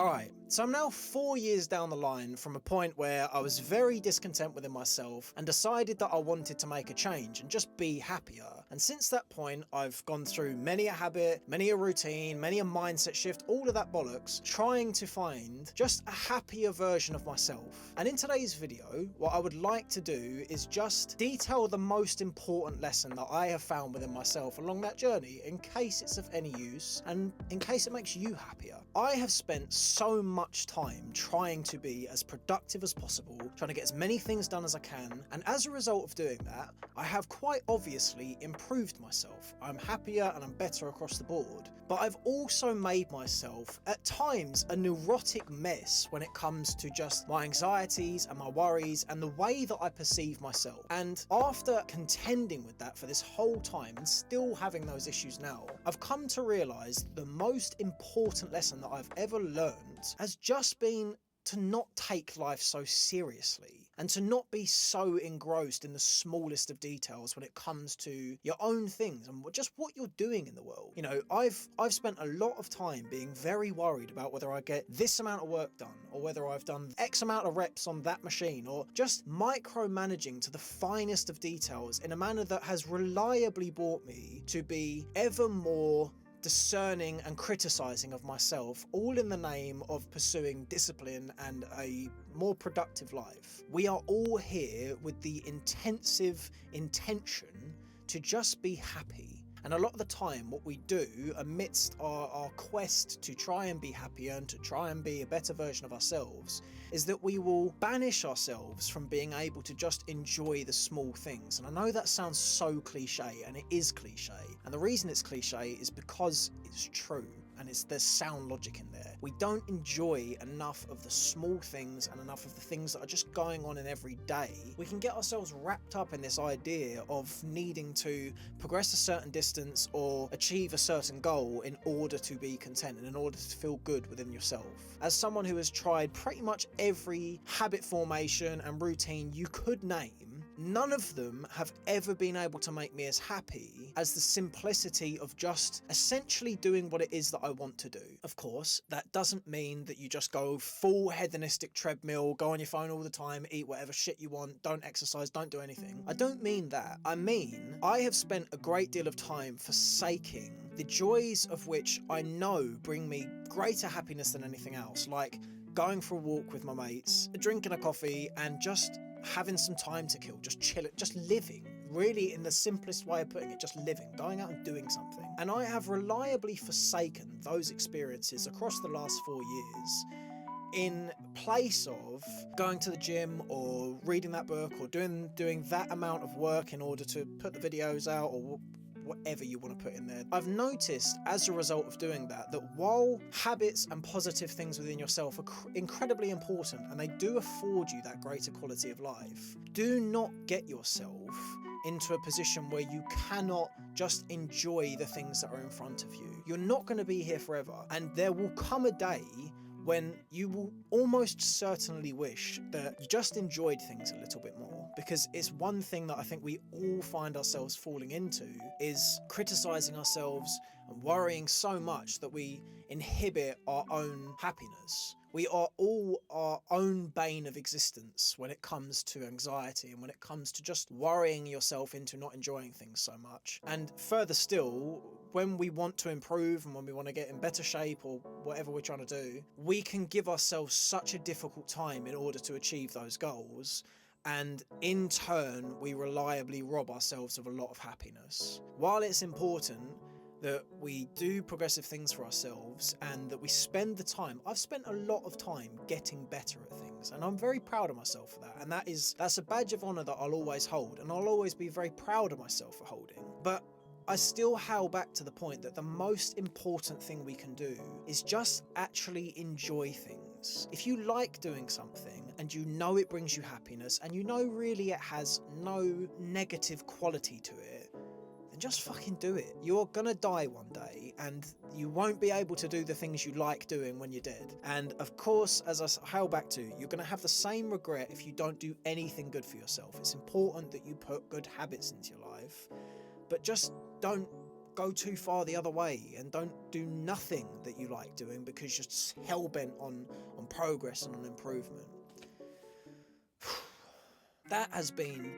Alright, so I'm now 4 years down the line from a point where I was very discontent within myself and decided that I wanted to make a change and just be happier. And since that point, I've gone through many a habit, many a routine, many a mindset shift, all of that bollocks, trying to find just a happier version of myself. And in today's video, what I would like to do is just detail the most important lesson that I have found within myself along that journey, in case it's of any use and in case it makes you happier. I have spent so much time trying to be as productive as possible, trying to get as many things done as I can, and as a result of doing that, I have quite obviously improved myself. I'm happier and I'm better across the board. But I've also made myself, at times, a neurotic mess when it comes to just my anxieties and my worries and the way that I perceive myself. And after contending with that for this whole time and still having those issues now, I've come to realise the most important lesson that I've ever learned has just been to not take life so seriously and to not be so engrossed in the smallest of details when it comes to your own things and just what you're doing in the world. You know, I've spent a lot of time being very worried about whether I get this amount of work done or whether I've done X amount of reps on that machine, or just micromanaging to the finest of details in a manner that has reliably brought me to be ever more discerning and criticizing of myself, all in the name of pursuing discipline and a more productive life. We are all here with the intensive intention to just be happy. And a lot of the time what we do amidst our quest to try and be happier and to try and be a better version of ourselves is that we will banish ourselves from being able to just enjoy the small things. And I know that sounds so cliche, and it is cliche. And the reason it's cliche is because it's true. And there's sound logic in there. We don't enjoy enough of the small things and enough of the things that are just going on in every day. We can get ourselves wrapped up in this idea of needing to progress a certain distance or achieve a certain goal in order to be content and in order to feel good within yourself. As someone who has tried pretty much every habit formation and routine you could name, none of them have ever been able to make me as happy as the simplicity of just essentially doing what it is that I want to do. Of course, that doesn't mean that you just go full hedonistic treadmill, go on your phone all the time, eat whatever shit you want, don't exercise, don't do anything. I don't mean that. I mean, I have spent a great deal of time forsaking the joys of which I know bring me greater happiness than anything else, like going for a walk with my mates, drinking a coffee, and just having some time to kill, just chill it, just living. Really, in the simplest way of putting it, just living, going out and doing something. And I have reliably forsaken those experiences across the last 4 years in place of going to the gym or reading that book or doing that amount of work in order to put the videos out or whatever you want to put in there. I've noticed as a result of doing that while habits and positive things within yourself are incredibly important and they do afford you that greater quality of life, do not get yourself into a position where you cannot just enjoy the things that are in front of you. You're not going to be here forever, and there will come a day when you will almost certainly wish that you just enjoyed things a little bit more, because it's one thing that I think we all find ourselves falling into is criticizing ourselves and worrying so much that we inhibit our own happiness. We are all our own bane of existence when it comes to anxiety and when it comes to just worrying yourself into not enjoying things so much. And further still, when we want to improve and when we want to get in better shape or whatever we're trying to do, we can give ourselves such a difficult time in order to achieve those goals. And in turn, we reliably rob ourselves of a lot of happiness. While it's important that we do progressive things for ourselves and that we spend the time. I've spent a lot of time getting better at things, and I'm very proud of myself for that. And that's a badge of honor that I'll always hold, and I'll always be very proud of myself for holding. But I still hail back to the point that the most important thing we can do is just actually enjoy things. If you like doing something and you know it brings you happiness and you know really it has no negative quality to it, then just fucking do it. You're gonna die one day and you won't be able to do the things you like doing when you're dead. And of course, as I hail back to, you're gonna have the same regret if you don't do anything good for yourself. It's important that you put good habits into your life, but just don't go too far the other way and don't do nothing that you like doing because you're just hell-bent on progress and on improvement. That has been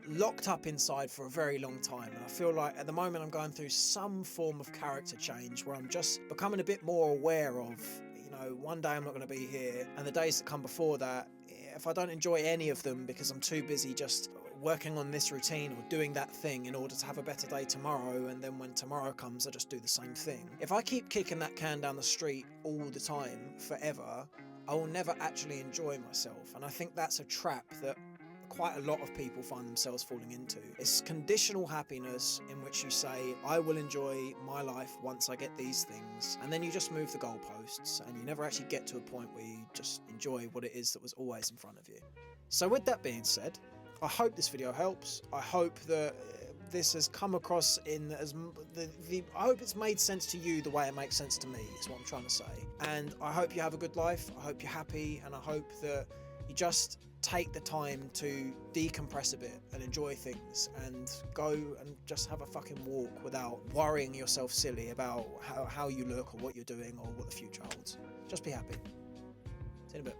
locked up inside for a very long time, and I feel like at the moment I'm going through some form of character change where I'm just becoming a bit more aware of, you know, one day I'm not going to be here, and the days that come before that, if I don't enjoy any of them because I'm too busy just working on this routine or doing that thing in order to have a better day tomorrow, and then when tomorrow comes I just do the same thing. If I keep kicking that can down the street all the time, forever, I will never actually enjoy myself, and I think that's a trap that quite a lot of people find themselves falling into. It's conditional happiness in which you say, I will enjoy my life once I get these things, and then you just move the goalposts and you never actually get to a point where you just enjoy what it is that was always in front of you. So with that being said, I hope this video helps. I hope that this has come across in as I hope it's made sense to you the way it makes sense to me, is what I'm trying to say. And I hope you have a good life, I hope you're happy, and I hope that you just take the time to decompress a bit and enjoy things and go and just have a fucking walk without worrying yourself silly about how you look or what you're doing or what the future holds. Just be happy. See you in a bit.